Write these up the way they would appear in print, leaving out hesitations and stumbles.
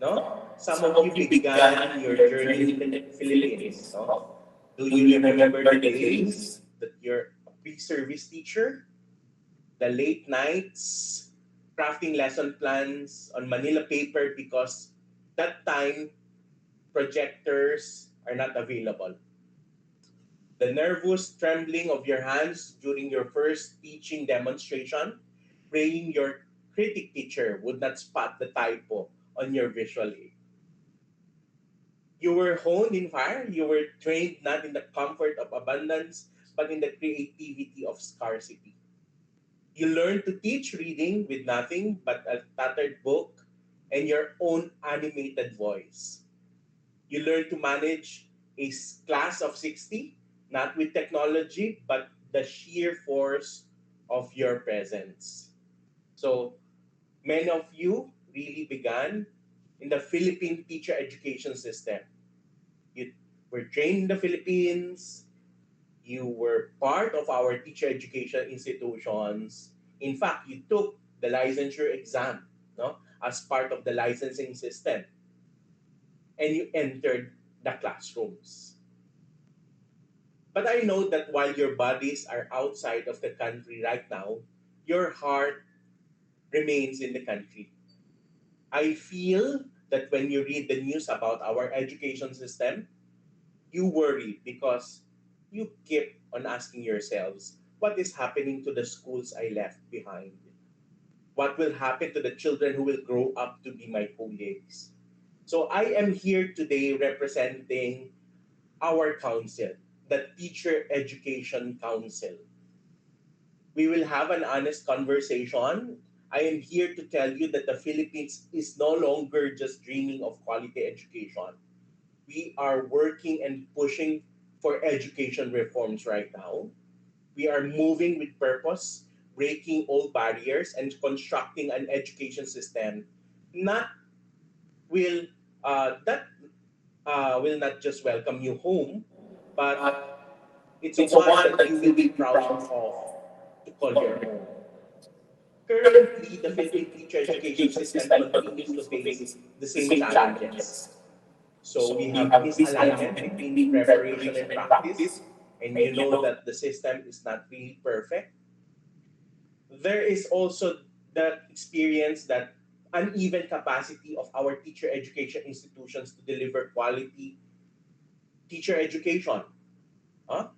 no? Some of you began your journey in the Philippines, no? Do you remember the days that you're a pre-service teacher? The late nights, crafting lesson plans on Manila paper because that time projectors are not available. The nervous trembling of your hands during your first teaching demonstration, praying your critic teacher would not spot the typo on your visual aid. You were honed in fire. You were trained not in the comfort of abundance, but in the creativity of scarcity. You learned to teach reading with nothing but a tattered book and your own animated voice. You learned to manage a class of 60, not with technology, but the sheer force of your presence. So many of you really began in the Philippine teacher education system. You were trained in the Philippines, you were part of our teacher education institutions. In fact, you took the licensure exam, no, as part of the licensing system, and you entered the classrooms. But I know that while your bodies are outside of the country right now, your heart remains in the country. I feel that when you read the news about our education system, you worry because you keep on asking yourselves, what is happening to the schools I left behind? What will happen to the children who will grow up to be my colleagues? So I am here today representing our council, the Teacher Education Council. We will have an honest conversation. I am here to tell you that the Philippines is no longer just dreaming of quality education. We are working and pushing for education reforms right now. We are moving with purpose, breaking old barriers, and constructing an education system not will that will not just welcome you home, but it's a one that you will be proud of to call your own. Currently, the Philippine teacher education system continues to face the same challenges. So we have misalignment between preparation and practice, and you know that the system is not really perfect. There is also the experience that uneven capacity of our teacher education institutions to deliver quality teacher education. Huh?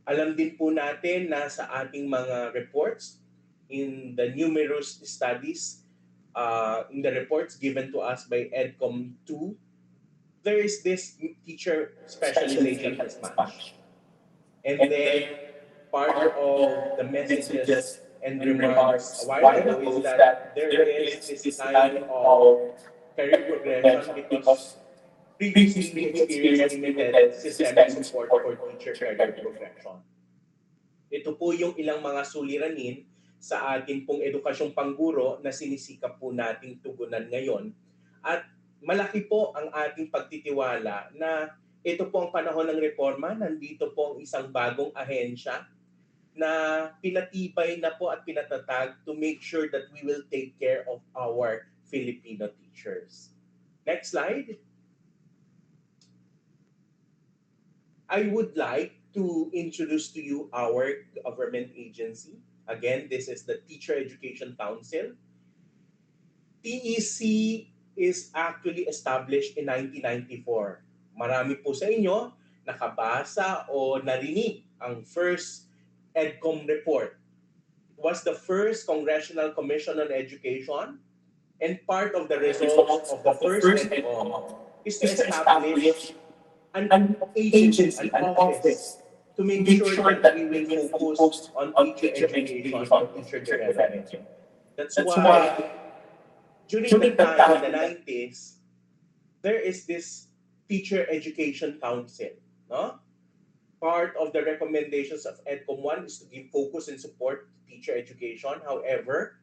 Alam din po natin na sa ating mga reports, in the numerous studies, in the reports given to us by EDCOM 2, there is this teacher specialization mismatch. And then part of the messages and remarks a while ago is that there is this kind of career progression because previously we experienced limited systemic support for teacher career progression. Ito po yung ilang mga suliranin sa ating pong edukasyong pangguro na sinisikap po nating tugunan ngayon. At malaki po ang ating pagtitiwala na ito po ang panahon ng reforma, nandito po ang isang bagong ahensya na pinatibay na po at pinatatag to make sure that we will take care of our Filipino teachers. Next slide. I would like to introduce to you our government agency. Again, this is the Teacher Education Council. TEC is actually established in 1994. Marami po sa inyo nakabasa o narinig ang first EDCOM report. It was the first Congressional Commission on Education, and part of the results of the first EDCOM is to establish an agency, an office, to make sure that we will focus on teacher education and teacher development. That's why during the time in the 90s, there is this Teacher Education Council. No? Part of the recommendations of EDCOM 1 is to give focus and support to teacher education. However,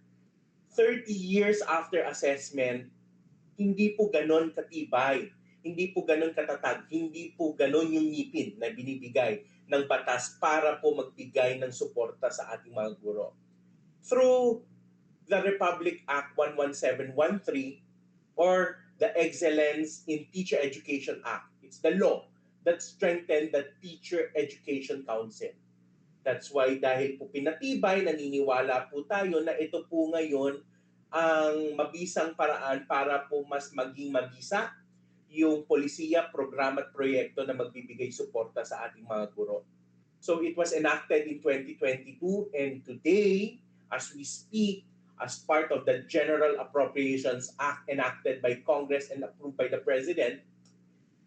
30 years after assessment, hindi po ganon katibay, hindi po ganon katatag, hindi po ganon yung ngipin na binibigay ng batas para po magbigay ng suporta sa ating mga guro. Through the Republic Act 11713, or the Excellence in Teacher Education Act. It's the law that strengthened the Teacher Education Council. That's why dahil po pinatibay, naniniwala po tayo na ito po ngayon ang mabisang paraan para po mas maging mabisa yung polisiya, programa at proyekto na magbibigay suporta sa ating mga guro. So it was enacted in 2022 and today, as we speak, as part of the General Appropriations Act enacted by Congress and approved by the President,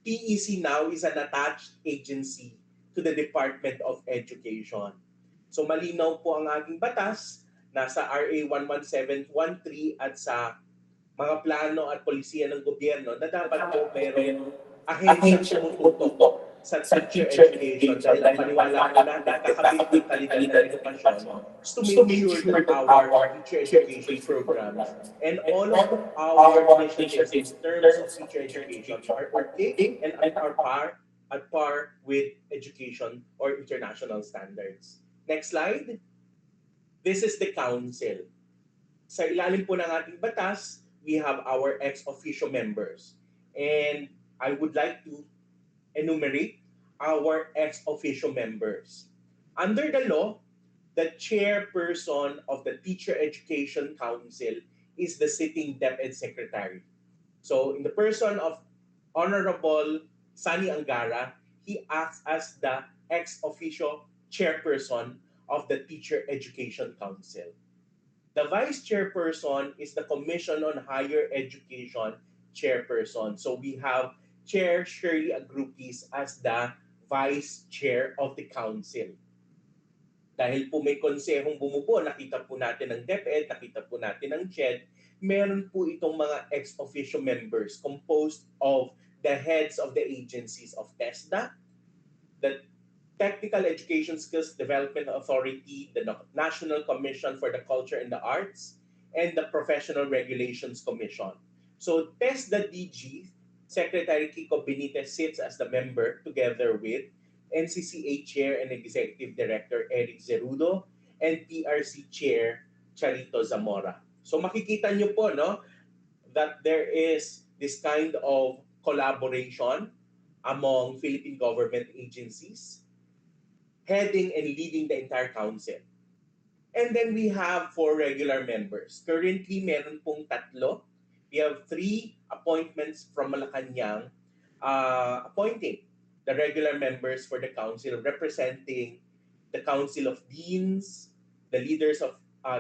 PEC now is an attached agency to the Department of Education. So malinaw po ang ating batas, nasa RA 11713 at sa mga plano at polisiya ng gobyerno na dapat po mayroong ahensyang tumututok sa teacher education dahil ang paniwala po natin kakabit ng kalidad ng edukasyon is to make sure that our teacher education programs and all of our initiatives in terms of teacher education are okay and at par with education or international standards. Next slide. This is the council. Sa ilalim po ng ating batas, we have our ex officio members. And I would like to enumerate our ex officio members. Under the law, the chairperson of the Teacher Education Council is the sitting DepEd secretary. So in the person of Honorable Sani Angara, he acts as the ex officio chairperson of the Teacher Education Council. The vice chairperson is the Commission on Higher Education chairperson. So we have Chair Shirley Agrupis as the vice chair of the council. Dahil po may konsehong bumubuo, nakita po natin ng DepEd, nakita po natin ng CHED, meron po itong mga ex officio members composed of the heads of the agencies of TESDA, the Technical Education Skills Development Authority, the National Commission for the Culture and the Arts, and the Professional Regulations Commission. So TESDA DG, Secretary Kiko Benitez sits as the member together with NCCA Chair and Executive Director Eric Zerudo and PRC Chair Charito Zamora. So makikita nyo po no, that there is this kind of collaboration among Philippine government agencies heading and leading the entire council. And then we have 4 regular members. Currently, meron pong 3. We have 3 appointments from Malacanang appointing the regular members for the council representing the Council of Deans, the leaders of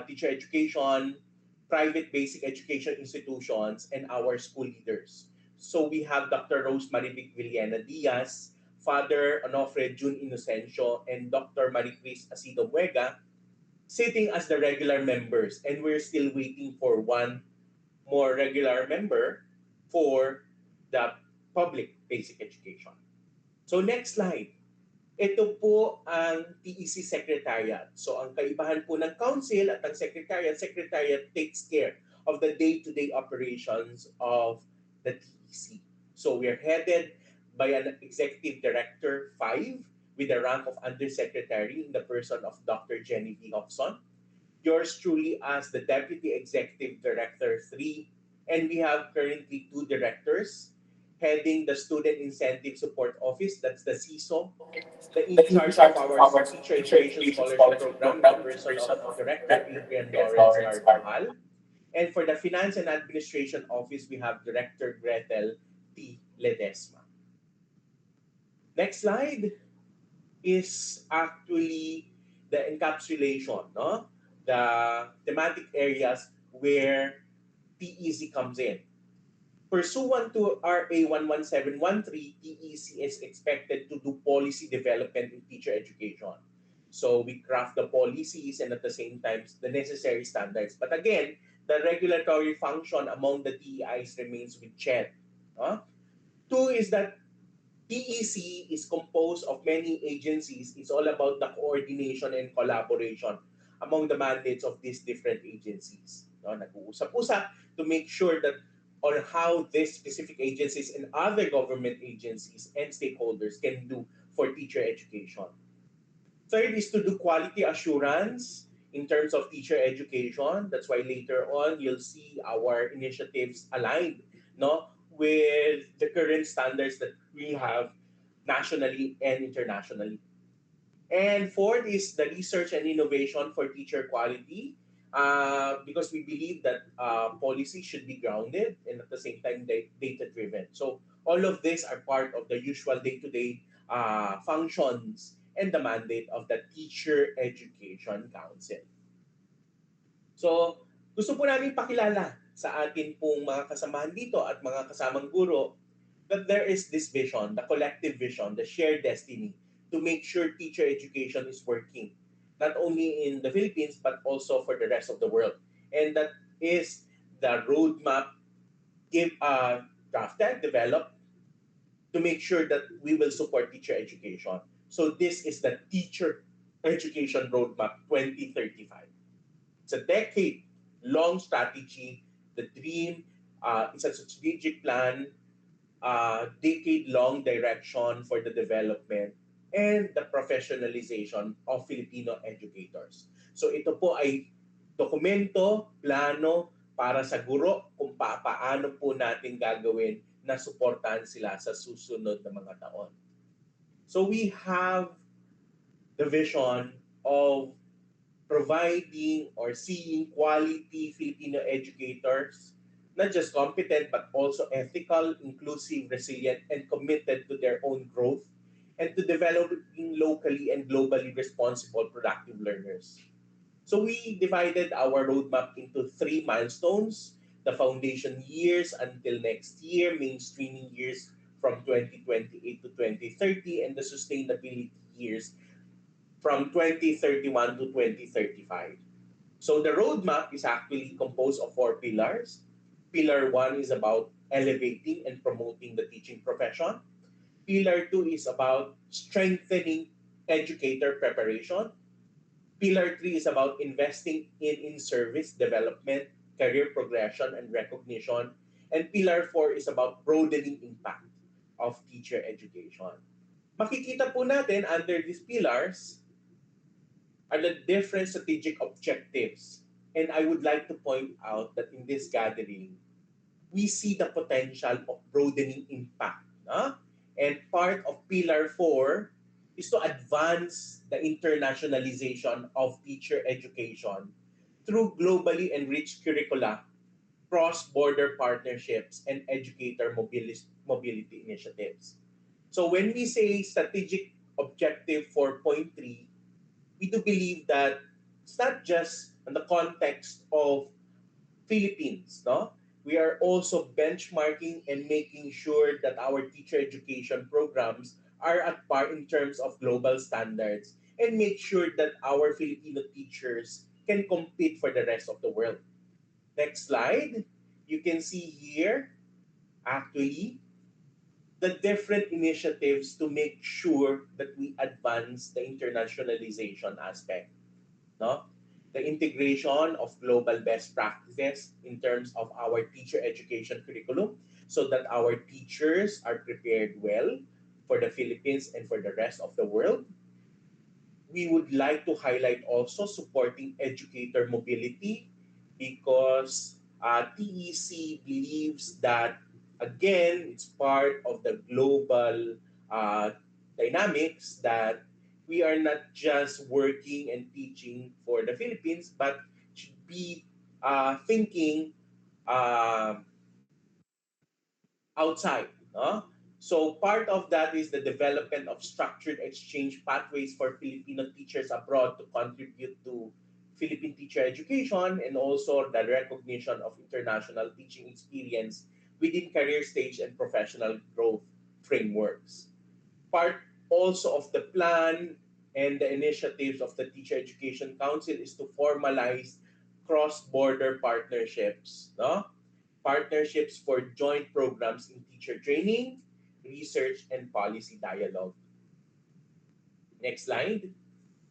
teacher education, private basic education institutions, and our school leaders. So we have Dr. Rosemary Villena Diaz, Father Onofre Jun Inocencio, and Dr. Maricris Asido Muega sitting as the regular members. And we're still waiting for one more regular member for the public basic education. So next slide. Ito po ang TEC Secretariat. So ang kaibahan po ng council at ang secretariat takes care of the day-to-day operations of the TEC. So we're headed by an Executive Director 5 with the rank of Undersecretary in the person of Dr. Jenny V. Hobson. Yours truly as the Deputy Executive Director 3. And we have currently 2 directors heading the Student Incentive Support Office, that's the CISO, the in charge of our Teacher Education Scholarship Program, the person of Director Adrian Lawrence Carvajal. And for the Finance and Administration Office, we have Director Gretel T. Ledesma. Next slide is actually the encapsulation, no? The thematic areas where TEC comes in. Pursuant to RA 11713, TEC is expected to do policy development in teacher education. So we craft the policies and at the same time the necessary standards. But again, the regulatory function among the TEIs remains with CHED. 2 is that TEC is composed of many agencies. It's all about the coordination and collaboration among the mandates of these different agencies. Nag-uusap-usap to make sure that on how these specific agencies and other government agencies and stakeholders can do for teacher education. Third is to do quality assurance in terms of teacher education. That's why later on you'll see our initiatives aligned no, with the current standards that we have nationally and internationally. And fourth is the research and innovation for teacher quality, because we believe that policy should be grounded and at the same time data driven. So all of these are part of the usual day-to-day functions and the mandate of the Teacher Education Council. So gusto po namin pakilala sa atin pong mga kasamahan dito at mga kasamang guro that there is this vision, the collective vision, the shared destiny to make sure teacher education is working, not only in the Philippines but also for the rest of the world. And that is the roadmap drafted, developed to make sure that we will support teacher education. So this is the Teacher Education Roadmap 2035. It's a decade-long strategy. The dream is a strategic plan, decade-long direction for the development and the professionalization of Filipino educators. So ito po ay dokumento, plano para sa guro kung paano po natin gagawin na suportahan sila sa susunod na mga taon. So we have the vision of providing or seeing quality Filipino educators, not just competent but also ethical, inclusive, resilient, and committed to their own growth and to developing locally and globally responsible, productive learners. So we divided our roadmap into three milestones: the foundation years until next year, mainstreaming years from 2028 to 2030, and the sustainability years from 2031 to 2035. So the roadmap is actually composed of four pillars. Pillar one is about elevating and promoting the teaching profession. Pillar two is about strengthening educator preparation. Pillar three is about investing in service development, career progression, and recognition. And pillar four is about broadening impact of teacher education. Makikita po natin under these pillars are the different strategic objectives. And I would like to point out that in this gathering, we see the potential of broadening impact. And part of Pillar 4 is to advance the internationalization of teacher education through globally enriched curricula, cross-border partnerships, and educator mobility initiatives. So when we say strategic objective 4.3, we do believe that it's not just in the context of Philippines, no? We are also benchmarking and making sure that our teacher education programs are at par in terms of global standards and make sure that our Filipino teachers can compete for the rest of the world. Next slide. You can see here, actually, the different initiatives to make sure that we advance the internationalization aspect. No? The integration of global best practices in terms of our teacher education curriculum so that our teachers are prepared well for the Philippines and for the rest of the world. We would like to highlight also supporting educator mobility because TEC believes that, again, it's part of the global dynamics that we are not just working and teaching for the Philippines, but should be thinking uh, outside. No? So part of that is the development of structured exchange pathways for Filipino teachers abroad to contribute to Philippine teacher education and also the recognition of international teaching experience within career stage and professional growth frameworks. Part also of the plan and the initiatives of the Teacher Education Council is to formalize cross-border partnerships, no? Partnerships for joint programs in teacher training, research, and policy dialogue. Next slide.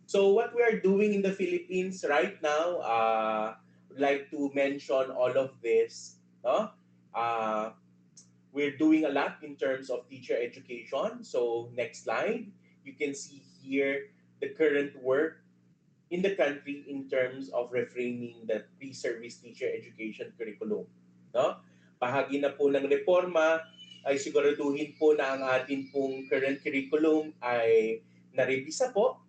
So what we are doing in the Philippines right now, would like to mention all of this. No? Uh, we're doing a lot in terms of teacher education. So next slide, you can see here the current work in the country in terms of reframing the pre-service teacher education curriculum. No? bahagi na po ng reforma ay siguraduhin po na ang atin pong current curriculum ay narevisa po,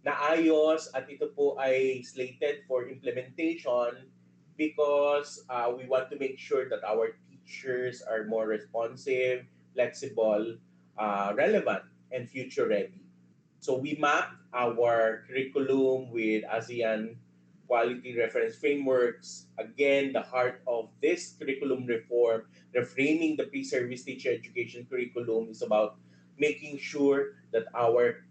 naayos, at ito po ay slated for implementation because we want to make sure that our teachers are more responsive, flexible, relevant, and future ready. So we mapped our curriculum with ASEAN quality reference frameworks. Again, the heart of this curriculum reform, reframing the pre-service teacher education curriculum, is about making sure that our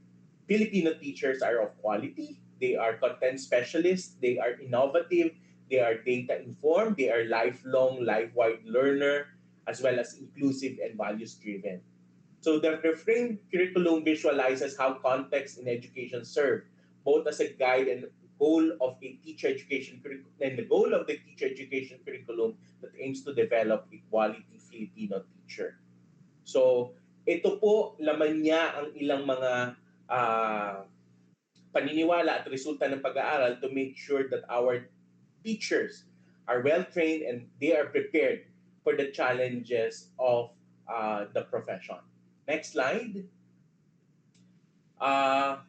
Filipino teachers are of quality, they are content specialists, they are innovative, they are data informed, they are lifelong, life-wide learner, as well as inclusive and values driven. So the reframed curriculum visualizes how context in education serve both as a guide and goal of a teacher education curriculum and the goal of the teacher education curriculum that aims to develop a quality Filipino teacher. So ito po laman niya ang ilang mga uh, paniniwala at resulta ng pag-aaral to make sure that our teachers are well trained and they are prepared for the challenges of the profession. Next slide. Uh,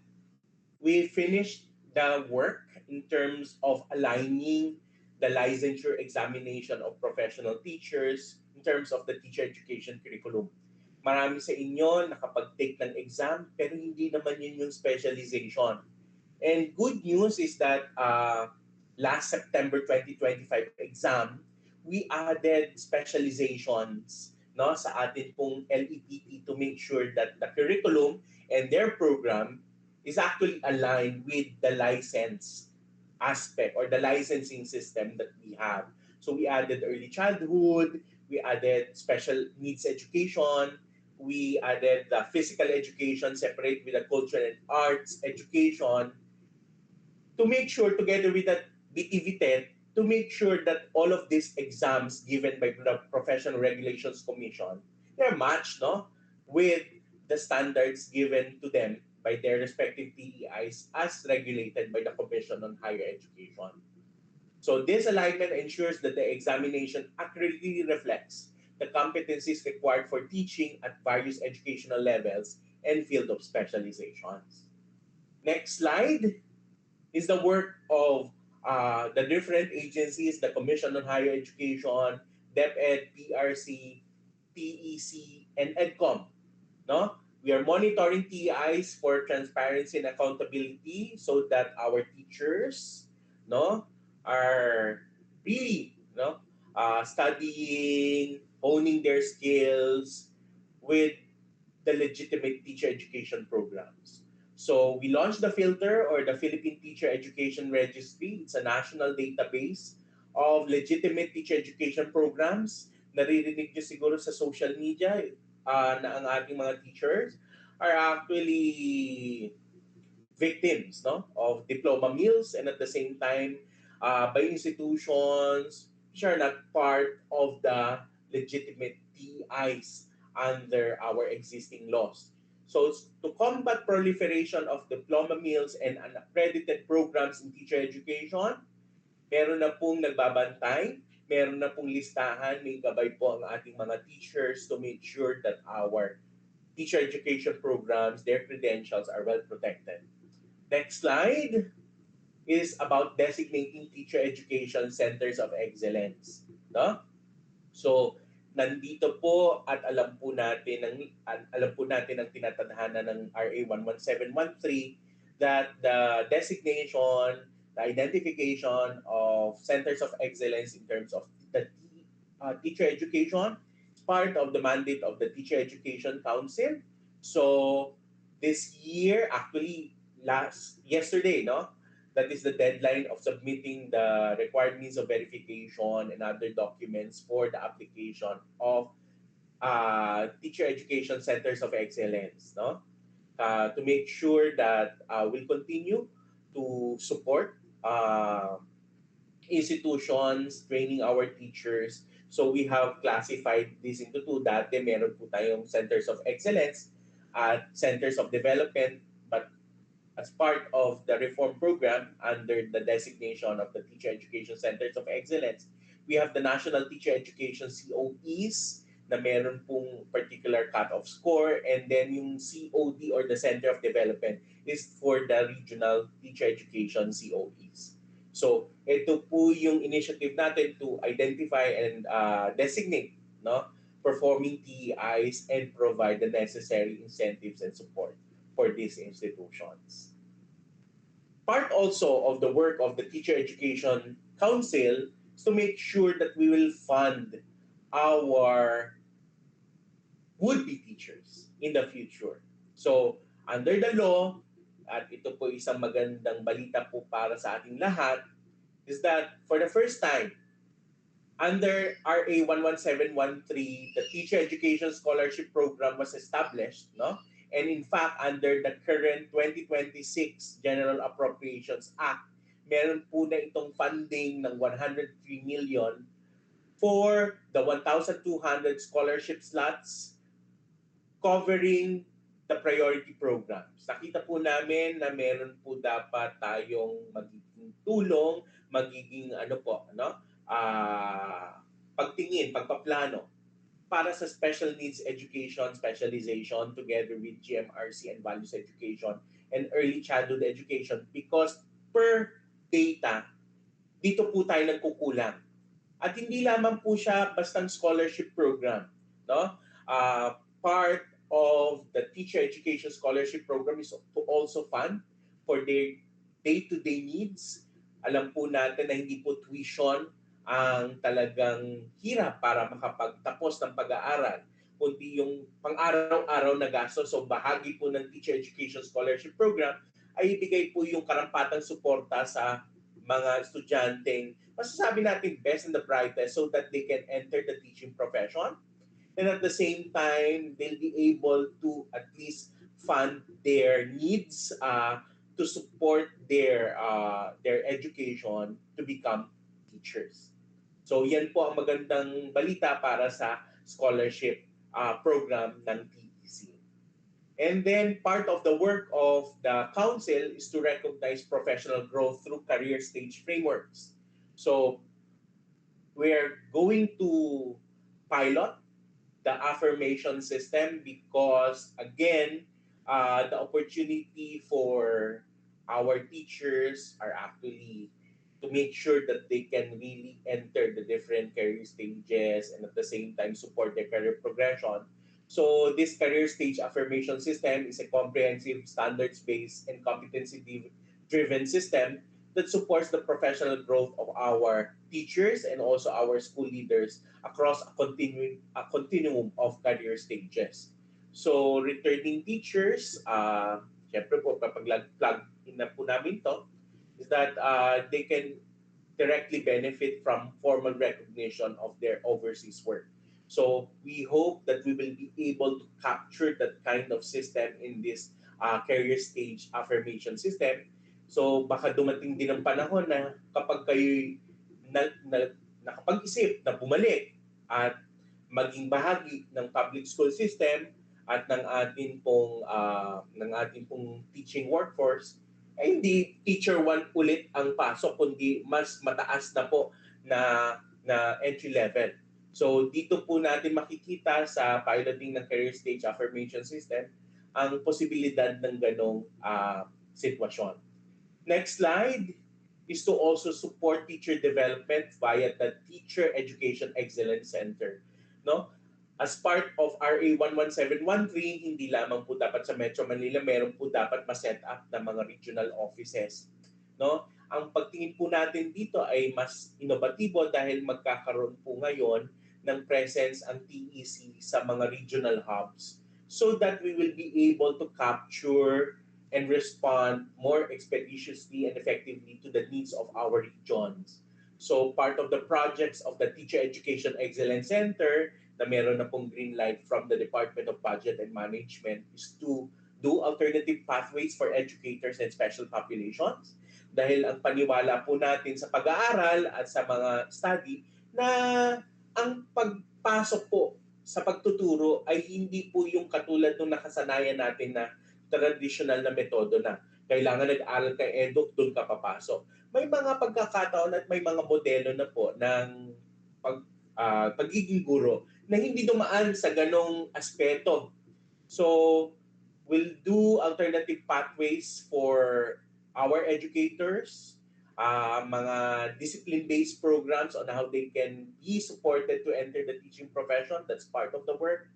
we finished the work in terms of aligning the licensure examination of professional teachers in terms of the teacher education curriculum. Marami sa inyo nakapag-take ng exam pero hindi naman yun yung specialization. And good news is that last September 2025 exam, we added specializations no, sa atin pong LEPT to make sure that the curriculum and their program is actually aligned with the license aspect or the licensing system that we have. So we added early childhood, we added special needs education, we added the physical education separate with the cultural and arts education to make sure together with that BTV10 to make sure that all of these exams given by the Professional Regulations Commission, they're matched no, with the standards given to them by their respective PEIs as regulated by the Commission on Higher Education. So this alignment ensures that the examination accurately reflects the competencies required for teaching at various educational levels and field of specializations. Next slide is the work of the different agencies, the Commission on Higher Education, DepEd, PRC, PEC, and EDCOM. No? We are monitoring TIs for transparency and accountability so that our teachers no, are really studying, honing their skills with the legitimate teacher education programs. So we launched the Filter or the Philippine Teacher Education Registry. It's a national database of legitimate teacher education programs. Naririnig nyo siguro sa social media na ang ating mga teachers are actually victims no, of diploma mills and at the same time by institutions which are not part of the legitimate TIs under our existing laws. So to combat proliferation of diploma mills and unaccredited programs in teacher education, meron na pong nagbabantay, meron na pong listahan, may gabay po ang ating mga teachers to make sure that our teacher education programs, their credentials are well protected. Next slide is about designating teacher education centers of excellence. No? So, nandito po at alam po natin ang tinatadhana ng RA 11713 that the designation, the identification of centers of excellence in terms of the teacher education is part of the mandate of the Teacher Education Council. So, this year, actually, yesterday, no? That is the deadline of submitting the required means of verification and other documents for the application of teacher education centers of excellence, no? To make sure that we'll continue to support institutions training our teachers. So we have classified this into two. Dati meron po tayong centers of excellence at centers of development, but as part of the reform program under the designation of the Teacher Education Centers of Excellence, We have the National Teacher Education COEs na meron pong particular cut-off score, and then yung COD or the Center of Development is for the Regional Teacher Education COEs. So ito po yung initiative natin to identify and designate, no, performing TEIs and provide the necessary incentives and support for these institutions. Part also of the work of the Teacher Education Council is to make sure that we will fund our would-be teachers in the future. So, under the law, at ito po isang magandang balita po para sa ating lahat, is that for the first time, under RA 11713, the Teacher Education Scholarship Program was established, no? And in fact, under the current 2026 General Appropriations Act, meron po na itong funding ng 103 million for the 1,200 scholarship slots covering the priority programs. Nakita po namin na meron po dapat tayong magiging tulong, magiging pagtingin, pagpaplano para sa special needs education, specialization together with GMRC and values education and early childhood education, because per data, dito po tayo nagkukulang. At hindi lamang po siya bastang scholarship program, no? Part of the Teacher Education Scholarship Program is to also fund for their day-to-day needs. Alam po natin na hindi po tuition ang talagang hirap para makapagtapos ng pag-aaral, kundi yung pang-araw-araw na gastos. So bahagi po ng Teacher Education Scholarship Program ay ibigay po yung karampatang suporta sa mga estudyanteng masasabi natin best and the brightest so that they can enter the teaching profession. And at the same time, they'll be able to at least fund their needs to support their education to become teachers. So yan po ang magandang balita para sa scholarship program ng TEC. And then part of the work of the council is to recognize professional growth through career stage frameworks. So we're going to pilot the affirmation system because, again, the opportunity for our teachers are actually to make sure that they can really enter the different career stages and at the same time support their career progression. So this career stage affirmation system is a comprehensive, standards-based, and competency-driven system that supports the professional growth of our teachers and also our school leaders across a continuum of career stages. So returning teachers, syempre po kapag plug in na po namin to, is that they can directly benefit from formal recognition of their overseas work. So we hope that we will be able to capture that kind of system in this career stage affirmation system. So baka dumating din ang panahon na kapag kayo nakapag-isip na bumalik at maging bahagi ng public school system at ng ating pong teaching workforce, ay hindi teacher 1 ulit ang pasok, kundi mas mataas na po na entry level. So dito po natin makikita sa piloting ng career stage affirmation system ang posibilidad ng ganong sitwasyon. Next slide is to also support teacher development via the Teacher Education Excellence Center. No? As part of RA 11713, hindi lamang po dapat sa Metro Manila, meron po dapat ma-set up ng mga regional offices. No? Ang pagtingin po natin dito ay mas inovatibo dahil magkakaroon po ngayon ng presence ang TEC sa mga regional hubs so that we will be able to capture and respond more expeditiously and effectively to the needs of our regions. So part of the projects of the Teacher Education Excellence Center na meron na pong green light from the Department of Budget and Management is to do alternative pathways for educators and special populations. Dahil ang paniwala po natin sa pag-aaral at sa mga study na ang pagpasok po sa pagtuturo ay hindi po yung katulad ng nakasanayan natin na traditional na metodo na kailangan nag-aral ka EDUC, doon ka papasok. May mga pagkakataon at may mga modelo na po ng pagiging guro na hindi dumaan sa ganong aspeto. So, we'll do alternative pathways for our educators, mga discipline-based programs on how they can be supported to enter the teaching profession. That's part of the work.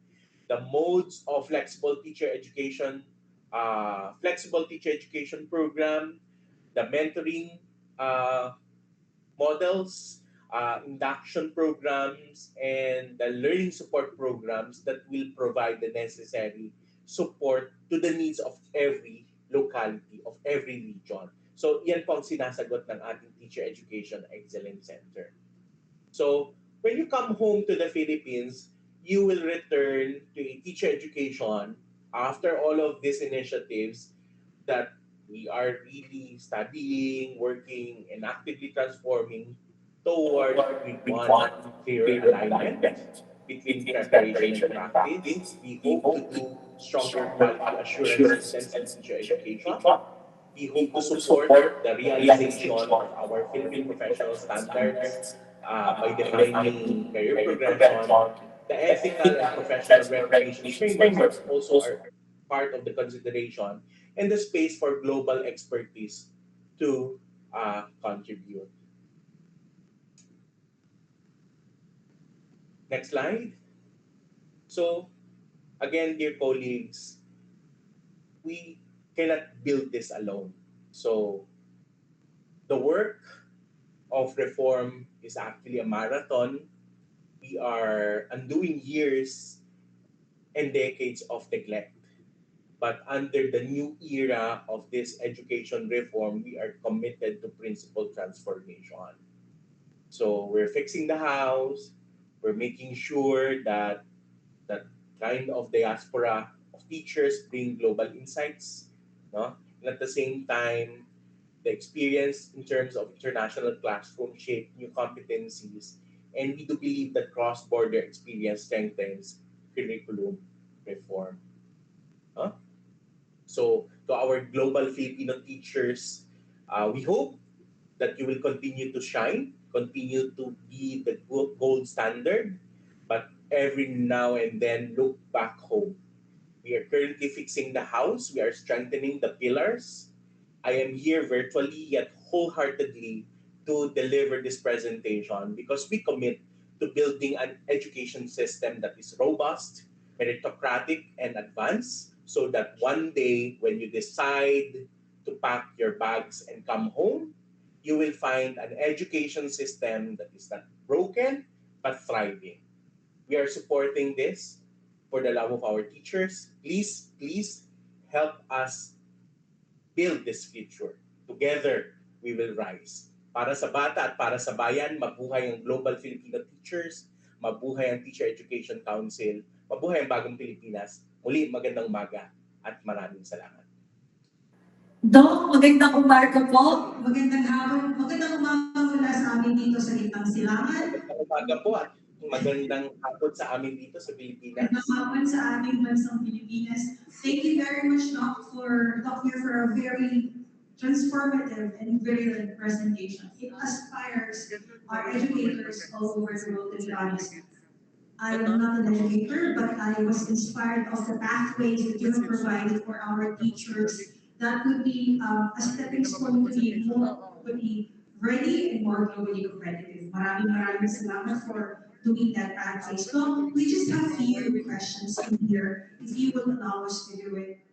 The modes of flexible teacher education program, the mentoring uh, models, induction programs, and the learning support programs that will provide the necessary support to the needs of every locality, of every region. So, yan po ang sinasagot ng ating Teacher Education Excellence Center. So, when you come home to the Philippines, you will return to a teacher education after all of these initiatives that we are really studying, working, and actively transforming toward one clear alignment between preparation and practice. We hope to do stronger quality assurance systems in teacher education. We hope to support the realization of our Philippine professional standards by defining career progression. The ethical and professional recognition frameworks also are part of the consideration and the space for global expertise to contribute. Next slide. So, again, dear colleagues, we cannot build this alone. So, the work of reform is actually a marathon. We are undoing years and decades of neglect. But under the new era of this education reform, we are committed to principal transformation. So we're fixing the house, we're making sure that that kind of diaspora of teachers bring global insights, no? And at the same time, the experience in terms of international classroom shape new competencies, and we do believe that cross-border experience strengthens curriculum reform. Huh? So, to our global Filipino teachers, we hope that you will continue to shine, continue to be the gold standard, but every now and then look back home. We are currently fixing the house, we are strengthening the pillars. I am here virtually yet wholeheartedly to deliver this presentation because we commit to building an education system that is robust, meritocratic, and advanced so that one day when you decide to pack your bags and come home, you will find an education system that is not broken but thriving. We are supporting this for the love of our teachers. Please, please help us build this future. Together, we will rise. Para sa bata at para sa bayan, mabuhay ang Global Filipino Teachers, mabuhay ang Teacher Education Council, mabuhay ang Bagong Pilipinas. Muli, magandang umaga at maraming salamat. Dok, magandang umaga po. Magandang hapon. Magandang umaga mula sa amin dito sa Litang Silangan. Magandang umaga po at magandang hapon sa amin dito sa Pilipinas. Magandang hapon sa ating bansang Pilipinas. Thank you very much, Doc, for a very transformative and brilliant presentation. It aspires our educators all over the world, to be honest. I am not an educator, but I was inspired of the pathways that you have provided for our teachers that would be a stepping stone to be ready and more globally competitive. Maraming salamat for doing that pathway. So we just have a few questions in here, if you will allow us to do it.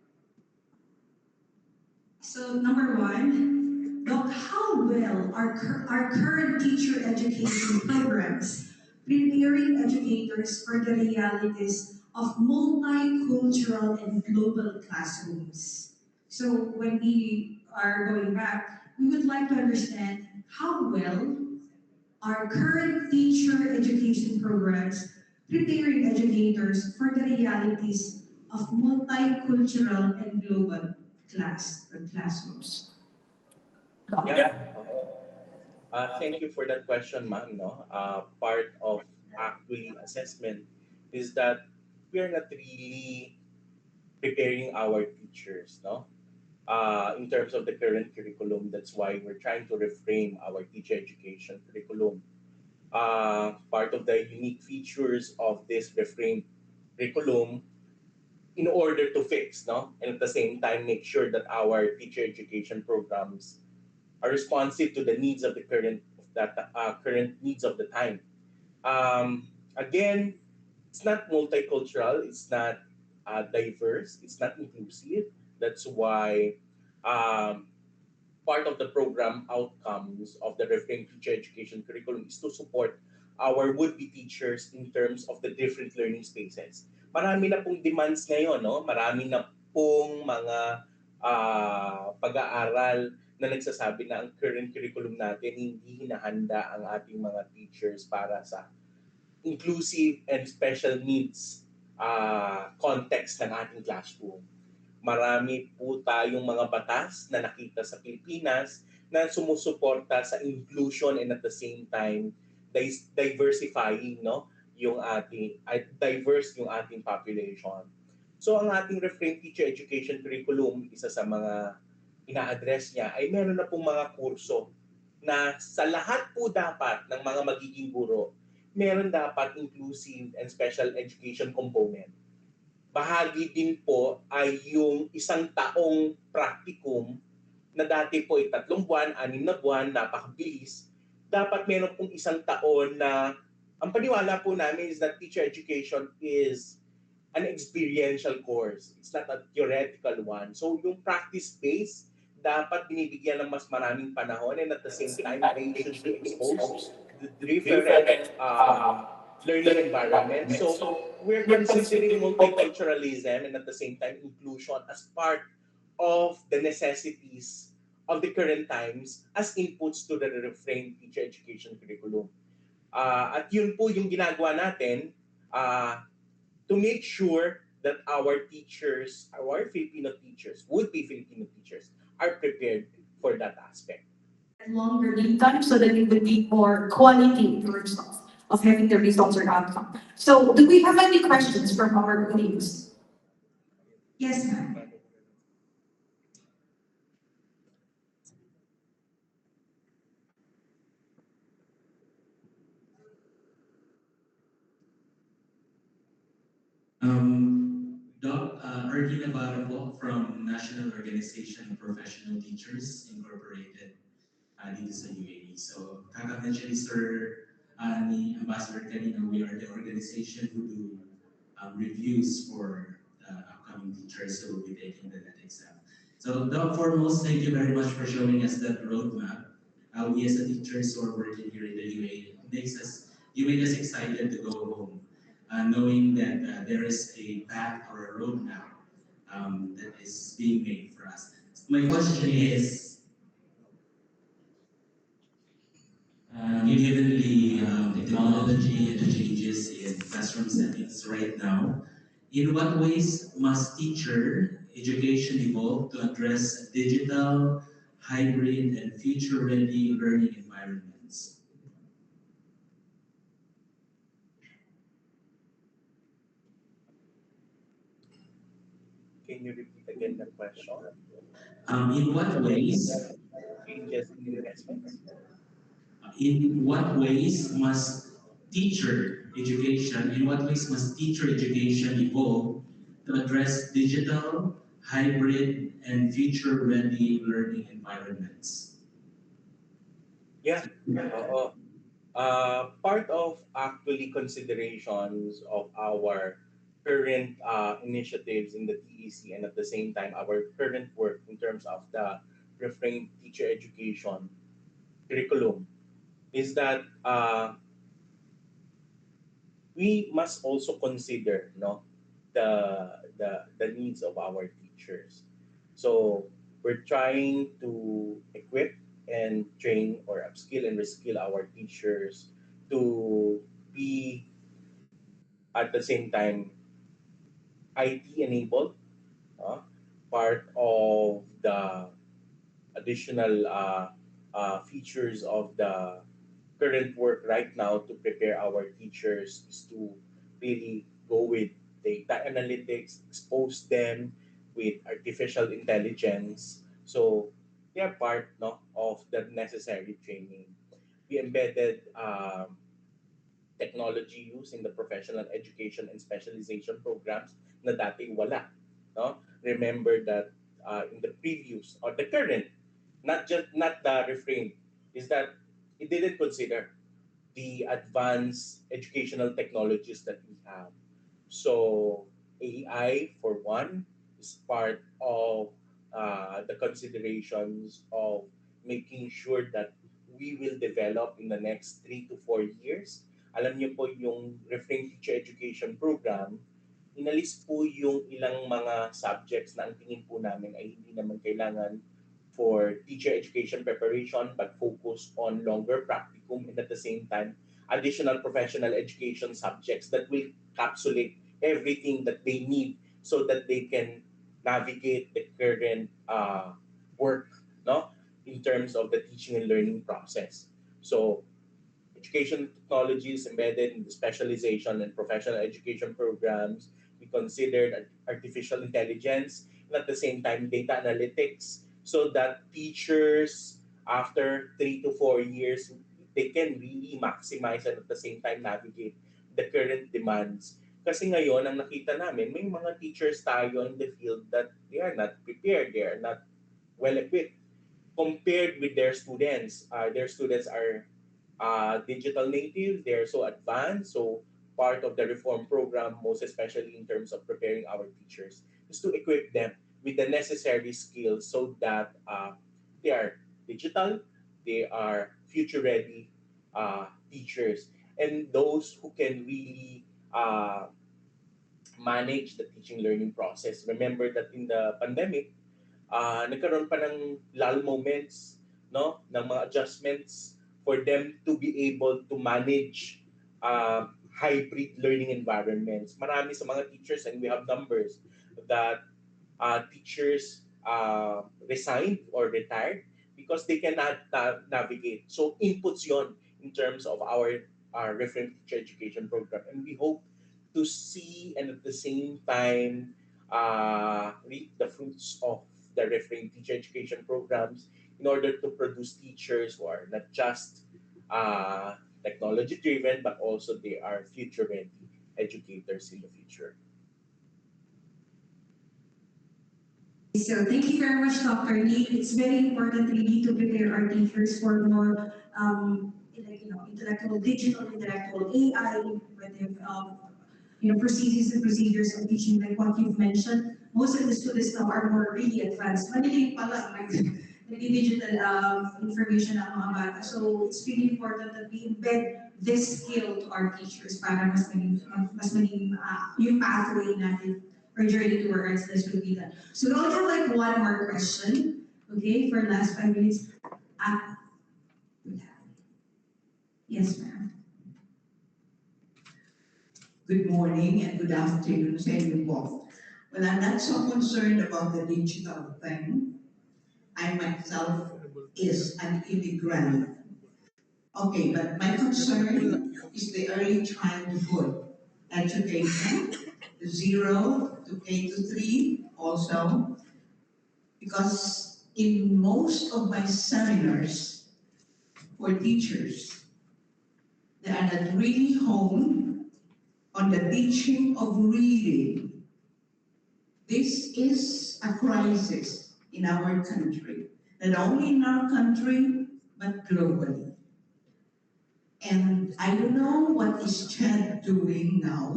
So number one, Doc, how well our current teacher education programs preparing educators for the realities of multicultural and global classrooms? So when we are going back, we would like to understand how well our current teacher education programs preparing educators for the realities of multicultural and global classrooms. Yeah. Thank you for that question, ma'am. No? Part of actually assessment is that we are not really preparing our teachers, no? In terms of the current curriculum, that's why we're trying to reframe our teacher education curriculum. part of the unique features of this reframed curriculum in order to fix, no? And at the same time, make sure that our teacher education programs are responsive to the needs of the current needs of the time. Again, it's not multicultural, it's not diverse, it's not inclusive. That's why um, part of the program outcomes of the Refrain Teacher Education Curriculum is to support our would-be teachers in terms of the different learning spaces. Marami na pong demands ngayon, no? Marami na pong mga pag-aaral na nagsasabi na ang current curriculum natin hindi hinahanda ang ating mga teachers para sa inclusive and special needs context ng ating classroom. Marami po tayong mga batas na nakita sa Pilipinas na sumusuporta sa inclusion and at the same time diversifying, no, yung ating diverse yung ating population. So ang ating Refrain Teacher Education Curriculum, isa sa mga ina-address niya ay meron na pong mga kurso na sa lahat po dapat ng mga magiging guro, meron dapat inclusive and special education component. Bahagi din po ay yung isang taong practicum na dati po ay 3 buwan, 6 na buwan, napakabilis. Dapat meron pong isang taon na ang paniwala po namin is that teacher education is an experiential course. It's not a theoretical one. So yung practice-based, dapat binibigyan ng mas maraming panahon and at the same time, they should be exposed to different learning environment. So we're considering multiculturalism and at the same time inclusion as part of the necessities of the current times as inputs to the reframed teacher education curriculum. At yun po yung ginagawa natin to make sure that our teachers, our Filipino teachers, would-be Filipino teachers, are prepared for that aspect. Longer lead time so that it would be more quality in terms of having the results or outcome. So do we have any questions from our audience? Yes, ma'am. Doc Ergin Navarro po from National Organization of Professional Teachers Incorporated dito sa UAE. So, kaka-mention ni Sir ni Ambassador kanina, we are the organization who do reviews for upcoming teachers who will be taking the NET exam. So, Doc, foremost, thank you very much for showing us that roadmap. We as a teachers who are working here in the UAE, you make us excited to go home, knowing that there is a path or a roadmap that is being made for us. My question is, given the technology and the changes in classroom settings right now, in what ways must teacher education evolve to address digital, hybrid, and future-ready learning environments? Can you repeat again the question? In what ways Changes in investments? in what ways must teacher education evolve to address digital, hybrid, and future-ready learning environments? Yeah. Oo. Part of actually considerations of our current initiatives in the TEC and at the same time our current work in terms of the reframed teacher education curriculum is that we must also consider, no, the needs of our teachers. So we're trying to equip and train or upskill and reskill our teachers to be at the same time IT enabled. Part of the additional features of the current work right now to prepare our teachers is to really go with data analytics, expose them with artificial intelligence. So they are part, no, of the necessary training. We embedded technology use in the professional education and specialization programs na dati wala. No? Remember that in the previous or the current, not the refrain, is that it didn't consider the advanced educational technologies that we have. So AI, for one, is part of the considerations of making sure that we will develop in the next 3 to 4 years. Alam niyo po yung Refrain Teacher Education Program, inalis po yung ilang mga subjects na ang tingin po namin ay hindi naman kailangan for teacher education preparation but focus on longer practicum and at the same time additional professional education subjects that will encapsulate everything that they need so that they can navigate the current work, no, in terms of the teaching and learning process. So education technologies embedded in the specialization and professional education programs. We considered artificial intelligence and at the same time data analytics so that teachers after 3 to 4 years they can really maximize and at the same time navigate the current demands. Kasi ngayon, ang nakita namin, may mga teachers tayo in the field that they are not prepared, they are not well equipped compared with their students. Their students are digital native, they're so advanced. So part of the reform program, most especially in terms of preparing our teachers, is to equip them with the necessary skills so that they are digital, they are future ready teachers, and those who can really manage the teaching learning process. Remember that in the pandemic, nagkaroon pa ng lull moments, no, ng mga adjustments for them to be able to manage hybrid learning environments. Marami sa mga teachers, and we have numbers, that teachers resigned or retired because they cannot navigate. So inputs yon in terms of our reference teacher education program. And we hope to see and at the same time reap the fruits of the referring teacher education programs in order to produce teachers who are not just technology driven but also they are future ready educators in the future. So thank you very much, Dr. Lee. It's very important really to prepare our teachers for more, intellectual, digital, intellectual AI, with procedures and procedures of teaching, like what you've mentioned. Most of the students now are more really advanced. Malilim pala, digital information ang mga bata. So it's really important that we embed this skill to our teachers para mas maging yung pathway natin or journey towards this will be done. So we only have like one more question, okay, for last 5 minutes. Uh, yes, ma'am. Good morning and good afternoon sa inyo po. Well, I'm not so concerned about the digital thing. I myself is an immigrant. Okay, but my concern is the early childhood education, 0 to K to 3 also, because in most of my seminars for teachers, they are not really honed on the teaching of reading. This is a crisis in our country, not only in our country, but globally. And I don't know what is Chad doing now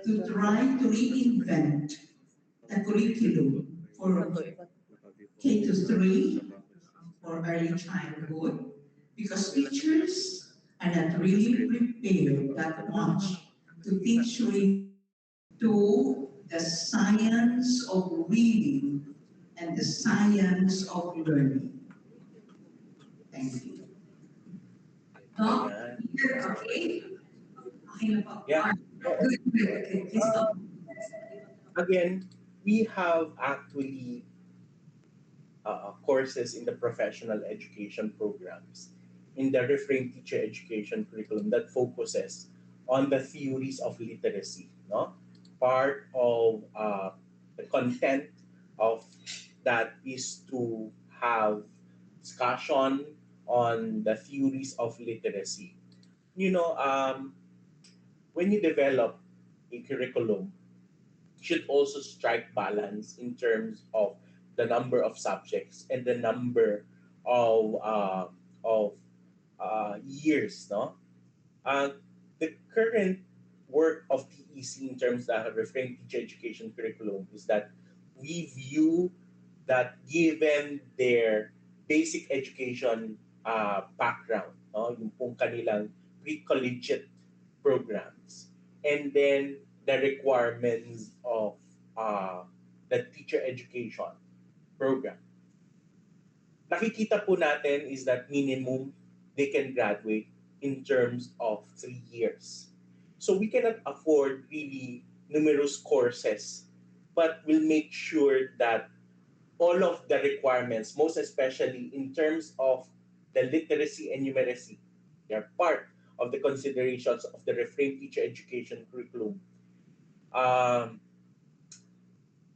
to try to reinvent the curriculum for K to 3 for early childhood, because teachers are not really prepared that much to teach reading to the science of reading and the science of learning. Thank you. Doc, Ayan. you're okay? Okay na po. Yeah. Good, good. Okay, please stop. Again, we have actually courses in the professional education programs in the referring teacher education curriculum that focuses on the theories of literacy. No, part of the content of that is to have discussion on the theories of literacy. you know, when you develop a curriculum, you should also strike balance in terms of the number of subjects and the number of years, no? The current work of TEC in terms of referring teacher education curriculum is that we view that given their basic education background, no, yung pong kanilang pre-collegiate programs, and then the requirements of the teacher education program, nakikita po natin is that minimum they can graduate in terms of 3 years. So we cannot afford really numerous courses, but we'll make sure that all of the requirements, most especially in terms of the literacy and numeracy, they're part of the considerations of the referring teacher education curriculum, um,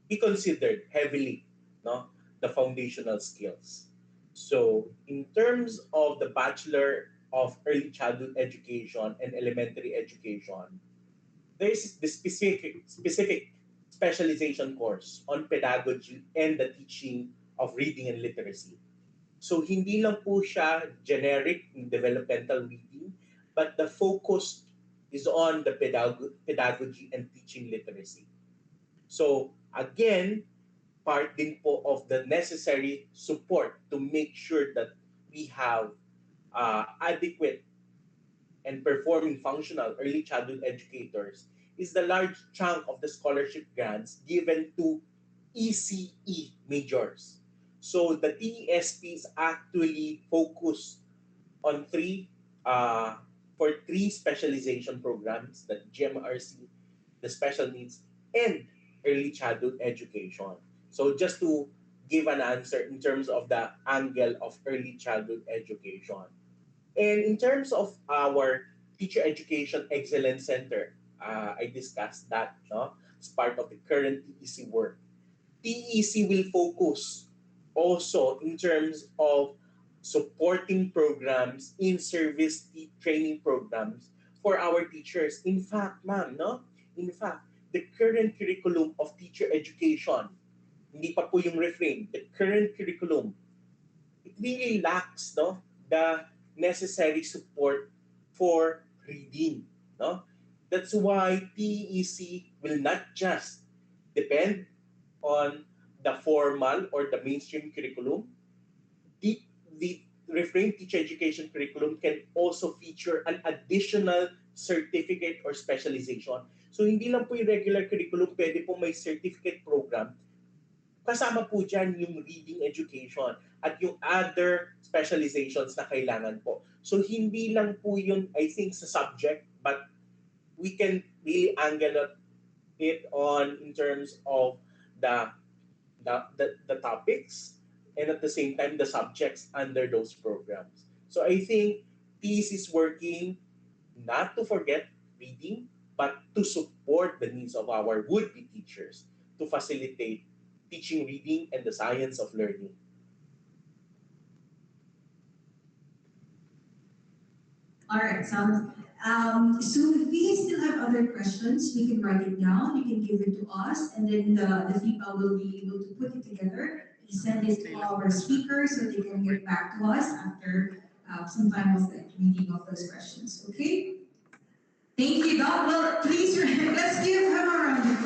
be considered heavily, no, the foundational skills. So in terms of the Bachelor of Early Childhood Education and Elementary Education, there is the specific specialization course on pedagogy and the teaching of reading and literacy. So hindi lang po siya generic in developmental reading, but the focus is on the pedagogy and teaching literacy. So again, part din po of the necessary support to make sure that we have adequate and performing functional early childhood educators is the large chunk of the scholarship grants given to ECE majors. So the TESP is actually focused on uh, three specialization programs, the GMRC, the special needs, and early childhood education. So just to give an answer in terms of the angle of early childhood education. And in terms of our Teacher Education Excellence Center, I discussed that, no, as part of the current TEC work. TEC will focus also in terms of supporting programs in service training programs for our teachers. In fact, ma'am, no? In fact, the current curriculum of teacher education, hindi pa po yung refrain, the current curriculum, it really lacks, no, the necessary support for reading, no? That's why TEC will not just depend on the formal or the mainstream curriculum. The referring teacher education curriculum can also feature an additional certificate or specialization. So hindi lang po yung regular curriculum, pwede po may certificate program. Kasama po dyan yung reading education at yung other specializations na kailangan po. So hindi lang po yun, I think, sa subject, but we can really angle it on in terms of the the topics and at the same time the subjects under those programs. So I think PEC is working not to forget reading, but to support the needs of our would-be teachers to facilitate teaching reading and the science of learning. All right, so if we still have other questions, we can write it down, you can give it to us, and then the FIPA will be able to put it together and send it to our speakers so they can get back to us after some time of the reading of those questions, okay? Thank you, Doc. Well, please, let's give him a round of